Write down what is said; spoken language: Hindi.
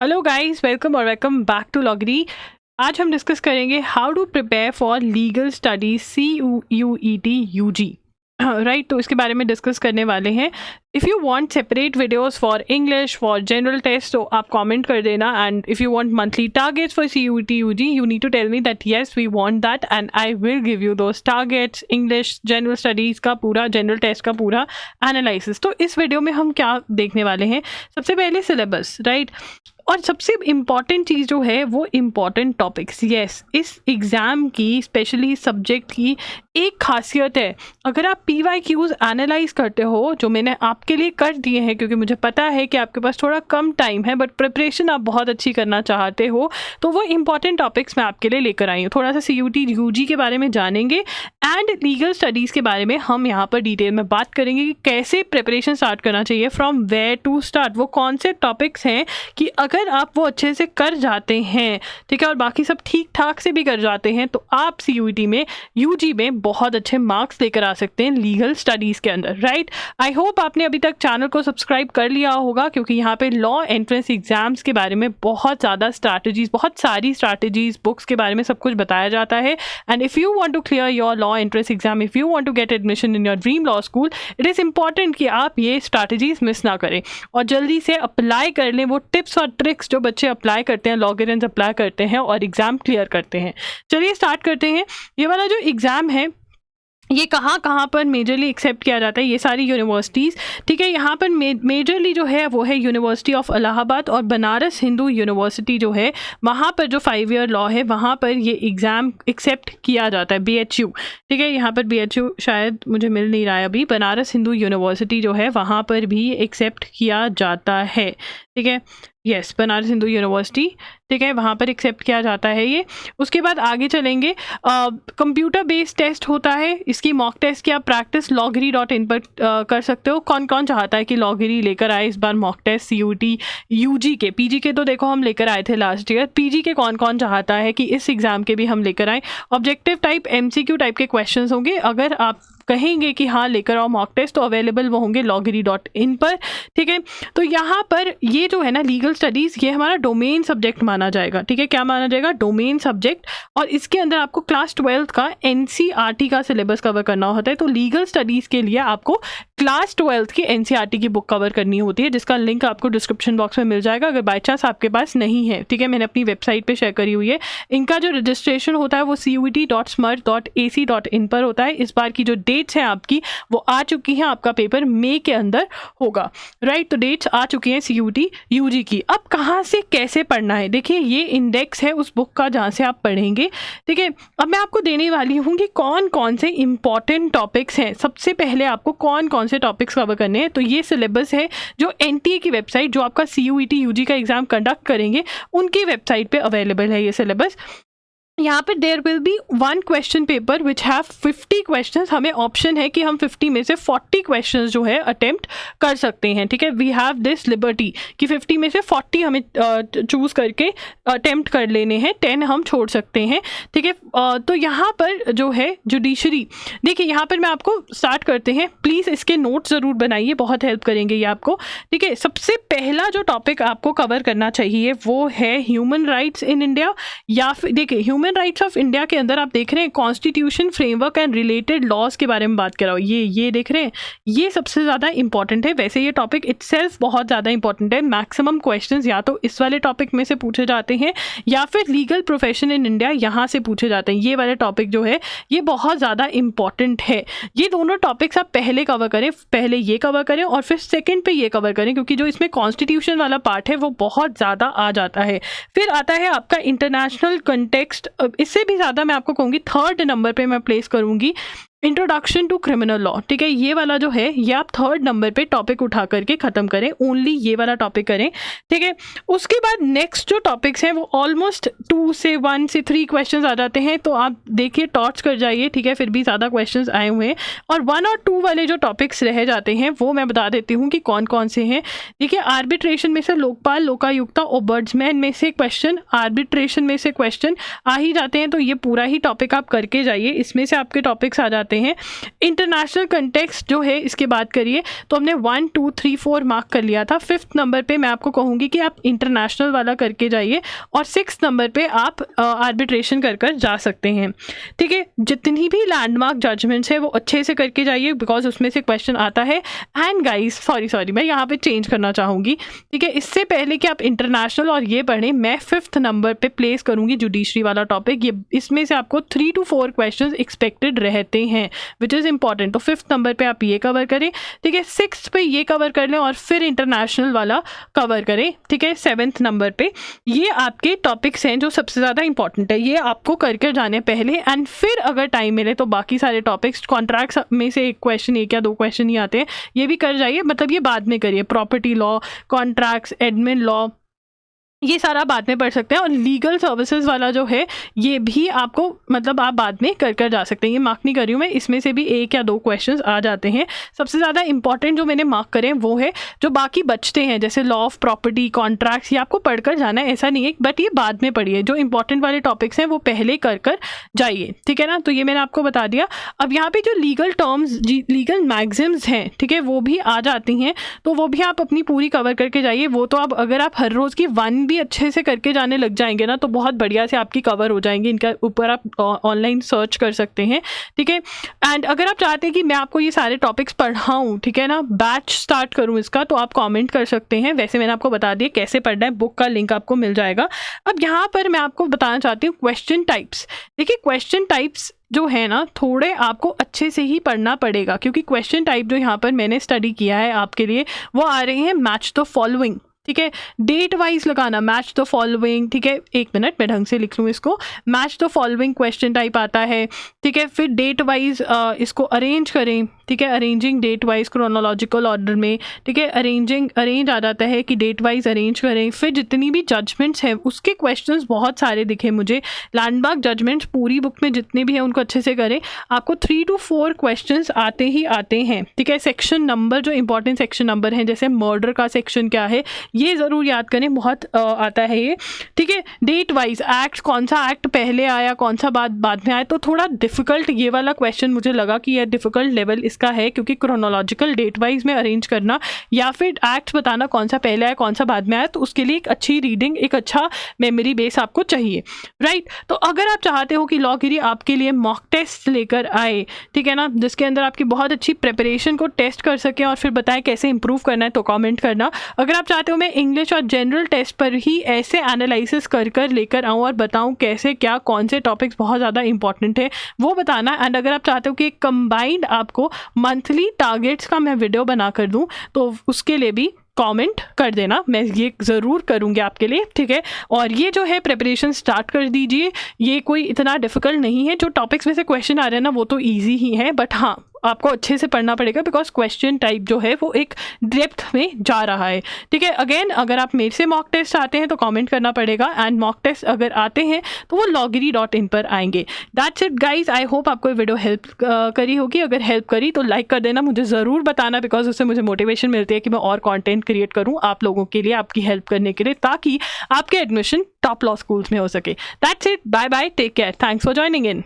Hello guys, welcome back to लॉगरी। आज हम डिस्कस करेंगे how to prepare for legal studies CUET UG। Right, तो इसके बारे में डिस्कस करने वाले हैं। If you want separate videos for English for general test तो आप कमेंट कर देना, and if you want monthly targets for CUET UG you need to tell me that yes we want that and I will give you those targets. English general studies का पूरा, जनरल टेस्ट का पूरा एनालिसिस। तो इस वीडियो में हम क्या देखने वाले हैं? सबसे पहले सिलेबस, राइट, और सबसे इम्पॉर्टेंट चीज़ जो है वो इम्पॉर्टेंट टॉपिक्स। यस, इस एग्ज़ाम की स्पेशली सब्जेक्ट की एक खासियत है, अगर आप PYQs एनालाइज करते हो, जो मैंने आपके लिए कर दिए हैं क्योंकि मुझे पता है कि आपके पास थोड़ा कम टाइम है बट प्रिपरेशन आप बहुत अच्छी करना चाहते हो, तो वो इम्पॉर्टेंट टॉपिक्स मैं आपके लिए लेकर आई हूँ। थोड़ा सा CUET UG के बारे में जानेंगे एंड लीगल स्टडीज़ के बारे में हम यहाँ पर डिटेल में बात करेंगे कि कैसे प्रिपरेशन स्टार्ट करना चाहिए, फ्रॉम वेयर टू स्टार्ट। वो कौन से टॉपिक्स हैं कि अगर आप वो अच्छे से कर जाते हैं, ठीक है, और बाकी सब ठीक ठाक से भी कर जाते हैं, तो आप CUET में UG में बहुत अच्छे मार्क्स लेकर आ सकते हैं लीगल स्टडीज़ के अंदर, राइट। आई होप आपने अभी तक चैनल को सब्सक्राइब कर लिया होगा, क्योंकि यहाँ पे लॉ एंट्रेंस एग्जाम्स के बारे में बहुत ज़्यादा स्ट्रैटेजीज, बहुत सारी स्ट्रैटेजीज, बुक्स के बारे में सब कुछ बताया जाता है। And if you want to clear your law entrance exam, if you want to get admission in your dream law school, it is important कि आप ये स्ट्रैटेजीज मिस ना करें और जल्दी से अप्लाई कर लें वो टिप्स और ट्रिक्स जो बच्चे अप्लाई करते हैं, लॉगरिथम्स अप्लाई करते हैं और एग्ज़ाम क्लियर करते हैं। चलिए स्टार्ट करते हैं। ये वाला जो एग्ज़ाम है ये कहाँ कहाँ पर मेजरली एक्सेप्ट किया जाता है, ये सारी यूनिवर्सिटीज़, ठीक है। यहाँ पर मेजरली जो है वो है यूनिवर्सिटी ऑफ इलाहाबाद और बनारस हिंदू यूनिवर्सिटी जो है, वहाँ पर जो 5 ईयर लॉ है वहाँ पर ये एग्ज़ाम एक्सेप्ट किया जाता है। BHU, ठीक है, यहाँ पर BHU शायद मुझे मिल नहीं रहा है अभी। बनारस हिंदू यूनिवर्सिटी जो है वहाँ पर भी एक्सेप्ट किया जाता है, ठीक है। यस, बनारस हिंदू यूनिवर्सिटी, ठीक है, वहाँ पर एक्सेप्ट किया जाता है ये। उसके बाद आगे चलेंगे, कंप्यूटर बेस्ड टेस्ट होता है। इसकी मॉक टेस्ट की आप प्रैक्टिस loggery.in पर कर सकते हो। कौन कौन चाहता है कि लॉगरी लेकर आए इस बार मॉक टेस्ट CUET UG के? PG के तो देखो हम लेकर आए थे लास्ट ईयर, PG के कौन कौन चाहता है कि इस एग्ज़ाम के भी हम लेकर आए? ऑब्जेक्टिव टाइप MCQ टाइप के क्वेश्चन होंगे। अगर आप कहेंगे कि हाँ लेकर आओ मॉक टेस्ट, तो अवेलेबल वो होंगे loggery.in पर, ठीक है। तो यहाँ पर ये जो है ना लीगल स्टडीज़, ये हमारा डोमेन सब्जेक्ट माना जाएगा, ठीक है। क्या माना जाएगा? Domain subject. और इसके अंदर आपको क्लास 12 का NCERT का सिलेबस कवर करना होता है। तो लीगल स्टडीज़ के लिए आपको क्लास 12 की NCERT की बुक कवर करनी होती है, जिसका लिंक आपको डिस्क्रिप्शन बॉक्स में मिल जाएगा अगर बाई चांस आपके पास नहीं है, ठीक है। मैंने अपनी वेबसाइट पे शेयर करी हुई है। इनका जो रजिस्ट्रेशन होता है वो CUET.smrt.ac.in पर होता है। इस बार की जो डेट्स हैं आपकी वो आ चुकी हैं, आपका पेपर मई के अंदर होगा, राइट। तो डेट्स आ चुकी हैं CUET UG की। अब कहाँ से कैसे पढ़ना है? देखिए ये इंडेक्स है उस बुक का जहाँ से आप पढ़ेंगे, ठीक है। अब मैं आपको देने वाली हूँ कि कौन कौन से इंपॉर्टेंट टॉपिक्स हैं। सबसे पहले आपको कौन कौन से टॉपिक्स कवर करने हैं, तो ये सिलेबस है जो NTA की वेबसाइट, जो आपका CUET UG का एग्जाम कंडक्ट करेंगे उनकी वेबसाइट पे अवेलेबल है ये सिलेबस। यहाँ पर there will be 1 question paper which have 50 questions. हमें ऑप्शन है कि हम 50 में से 40 क्वेश्चंस जो है अटेम्प्ट कर सकते हैं, ठीक है। वी हैव दिस लिबर्टी कि 50 में से 40 हमें चूज़ करके अटेम्प्ट कर लेने हैं, 10 हम छोड़ सकते हैं, ठीक है। तो यहाँ पर जो है जुडिशरी, देखिए यहाँ पर मैं आपको स्टार्ट करते हैं। प्लीज़ इसके नोट ज़रूर बनाइए, बहुत हेल्प करेंगे ये आपको, ठीक है। सबसे पहला जो टॉपिक आपको कवर करना चाहिए वो है ह्यूमन राइट्स इन इंडिया, या फिर देखिए ह्यूमन राइट्स ऑफ इंडिया के अंदर आप देख रहे हैं constitution, framework and related laws के बारे में बात कर रहा हूँ। ये देख रहे हैं, ये सबसे ज़्यादा इंपॉर्टेंट है। वैसे ये टॉपिक इटसेल्फ बहुत ज़्यादा इंपॉर्टेंट है। मैक्सिमम क्वेश्चंस या तो इस वाले टॉपिक में से पूछे जाते हैं या फिर लीगल प्रोफेशन इन इंडिया यहाँ से पूछे जाते हैं। ये वाले टॉपिक जो है ये बहुत ज़्यादा इंपॉर्टेंट है। ये दोनों टॉपिक्स आप पहले कवर करें, पहले ये कवर करें और फिर सेकेंड पे ये कवर करें, क्योंकि जो इसमें कॉन्स्टिट्यूशन वाला पार्ट है वो बहुत ज़्यादा आ जाता है। फिर आता है आपका इंटरनेशनल कंटेक्स्ट। इससे भी ज़्यादा मैं आपको कहूँगी 3rd नंबर पे मैं प्लेस करूँगी इंट्रोडक्शन टू क्रिमिनल लॉ, ठीक है। ये वाला जो है ये आप 3rd नंबर पे टॉपिक उठा करके ख़त्म करें, ओनली ये वाला टॉपिक करें, ठीक है। उसके बाद नेक्स्ट जो टॉपिक्स हैं वो ऑलमोस्ट 2 से 1 से 3 क्वेश्चंस आ जाते हैं, तो आप देखिए टॉर्च कर जाइए, ठीक है। फिर भी ज़्यादा क्वेश्चंस आए हुए हैं और 1 और 2 वाले जो टॉपिक्स रह जाते हैं वो मैं बता देती हूँ कि कौन कौन से हैं। देखिए आर्बिट्रेशन में से लोकपाल, लोकायुक्ता, ओबर्ड्समैन में से क्वेश्चन, आर्बिट्रेशन में से क्वेश्चन आ ही जाते हैं, तो ये पूरा ही टॉपिक आप करके जाइए। इसमें से आपके टॉपिक्स आ जाते जाते हैं। इंटरनेशनल कंटेक्स्ट जो है इसकी बात करिए तो हमने 1 2 3 4 मार्क कर लिया था। 5th नंबर पे मैं आपको कहूँगी कि आप इंटरनेशनल वाला करके जाइए और 6th नंबर पे आप आर्बिट्रेशन कर जा सकते हैं। ठीक है, जितनी भी लैंडमार्क जजमेंट्स है वो अच्छे से करके जाइए बिकॉज उसमें से क्वेश्चन आता है। एंड गाइस सॉरी मैं यहाँ पे चेंज करना चाहूँगी। ठीक है, इससे पहले कि आप इंटरनेशनल और ये पढ़ें, मैं 5th नंबर पे प्लेस करूँगी जुडिशरी वाला टॉपिक। ये इसमें से आपको 3 to 4 क्वेश्चन एक्सपेक्टेड रहते हैं विच इज़ इंपॉर्टेंट। तो 5th नंबर पे आप ये कवर करें। ठीक है, 6th पे ये कवर कर लें और फिर इंटरनेशनल वाला कवर करें। ठीक है, 7th नंबर पे ये आपके टॉपिक्स हैं जो सबसे ज़्यादा इंपॉर्टेंट है, ये आपको करके जाने पहले। एंड फिर अगर टाइम मिले तो बाकी सारे टॉपिक्स, कॉन्ट्रैक्ट्स में से एक क्वेश्चन, एक या दो क्वेश्चन ही आते हैं, ये भी कर जाइए। मतलब ये बाद में करिए। Property law, contracts, admin law, ये सारा बाद में पढ़ सकते हैं। और लीगल सर्विसेज वाला जो है ये भी आपको मतलब आप बाद में कर जा सकते हैं। ये मार्क नहीं कर रही हूँ मैं, इसमें से भी 1 या 2 क्वेश्चंस आ जाते हैं। सबसे ज़्यादा इंपॉर्टेंट जो मैंने मार्क करे हैं वो है जो बाकी बचते हैं, जैसे लॉ ऑफ प्रॉपर्टी, कॉन्ट्रैक्ट्स, ये आपको पढ़कर जाना है, ऐसा नहीं है, बट ये बाद में पढ़िए। जो इंपॉर्टेंट वाले टॉपिक्स हैं वो पहले कर जाइए। ठीक है ना, तो ये मैंने आपको बता दिया। अब यहाँ पर जो लीगल टर्म्स, लीगल मैक्सिम्स हैं, ठीक है, वो भी आ जाती हैं, तो वो भी आप अपनी पूरी कवर करके जाइए। वो तो आप अगर आप हर रोज़ की 1 भी अच्छे से करके जाने लग जाएंगे ना तो बहुत बढ़िया से आपकी कवर हो जाएंगे। इनका ऊपर आप ऑनलाइन सर्च कर सकते हैं। ठीक है, एंड अगर आप चाहते हैं कि मैं आपको ये सारे टॉपिक्स पढ़ाऊँ, ठीक है ना, बैच स्टार्ट करूँ इसका, तो आप कमेंट कर सकते हैं। वैसे मैंने आपको बता दिया कैसे पढ़ना है, बुक का लिंक आपको मिल जाएगा। अब यहाँ पर मैं आपको बताना चाहती हूँ क्वेश्चन टाइप्स। देखिए, क्वेश्चन टाइप्स जो है ना थोड़े आपको अच्छे से ही पढ़ना पड़ेगा, क्योंकि क्वेश्चन टाइप जो यहाँ पर मैंने स्टडी किया है आपके लिए वो आ रहे हैं मैच द फॉलोइंग। ठीक है, डेट वाइज लगाना, मैच द फॉलोइंग। ठीक है, 1 मिनट मैं ढंग से लिख लूँ इसको। Match the following question type आता है। ठीक है, फिर डेट वाइज इसको अरेंज करें। ठीक है, arranging date wise chronological order में। ठीक है, अरेंज आ जाता है कि डेट वाइज अरेंज करें। फिर जितनी भी जजमेंट्स हैं उसके क्वेश्चंस बहुत सारे दिखे मुझे। लैंडमार्क जजमेंट्स पूरी बुक में जितने भी हैं उनको अच्छे से करें। आपको 3 to 4 क्वेश्चंस आते ही आते हैं। ठीक है, सेक्शन नंबर, जो इंपॉर्टेंट सेक्शन नंबर हैं, जैसे मर्डर का सेक्शन क्या है ये ज़रूर याद करें, बहुत आता है ये। ठीक है, डेट वाइज एक्ट, कौन सा एक्ट पहले आया, कौन सा बाद में आया, तो थोड़ा डिफ़िकल्ट ये वाला क्वेश्चन मुझे लगा कि यह डिफ़िकल्ट लेवल इसका है, क्योंकि क्रोनोलॉजिकल डेट वाइज में अरेंज करना या फिर एक्ट बताना कौन सा पहले आया कौन सा बाद में आया, तो उसके लिए एक अच्छी रीडिंग, एक अच्छा मेमोरी बेस आपको चाहिए। राइट, तो अगर आप चाहते हो कि लॉ गिरी आपके लिए मॉक टेस्ट लेकर आए, ठीक है ना, जिसके अंदर आपकी बहुत अच्छी प्रिपरेशन को टेस्ट कर सकें और फिर बताएं कैसे इंप्रूव करना है, तो कमेंट करना। अगर आप चाहते हो मैं इंग्लिश और जनरल टेस्ट पर ही ऐसे एनालिसिस कर लेकर आऊँ और बताऊँ कैसे क्या कौन से टॉपिक्स बहुत ज़्यादा इंपॉर्टेंट है वो बताना। एंड अगर आप चाहते हो कि एक कंबाइंड आपको मंथली टारगेट्स का मैं वीडियो बना कर दूँ तो उसके लिए भी कमेंट कर देना, मैं ये ज़रूर करूँगी आपके लिए। ठीक है, और ये जो है प्रिपरेशन स्टार्ट कर दीजिए। ये कोई इतना डिफ़िकल्ट नहीं है। जो टॉपिक्स में से क्वेश्चन आ रहे हैं ना वो तो ईजी ही है, बट हाँ आपको अच्छे से पढ़ना पड़ेगा बिकॉज क्वेश्चन टाइप जो है वो एक डेप्थ में जा रहा है। ठीक है, अगेन अगर आप मेरे से मॉक टेस्ट आते हैं तो कमेंट करना पड़ेगा, एंड मॉक टेस्ट अगर आते हैं तो वो loggery.in पर आएंगे। That's it guys, I hope आपको ये वीडियो हेल्प करी होगी। अगर हेल्प करी तो लाइक कर देना, मुझे ज़रूर बताना, बिकॉज उससे मुझे मोटिवेशन मिलती है कि मैं और कॉन्टेंट क्रिएट करूँ आप लोगों के लिए, आपकी हेल्प करने के लिए, ताकि आपके एडमिशन टॉप लॉ स्कूल्स में हो सके। That's it, bye bye, take care, thanks for joining in.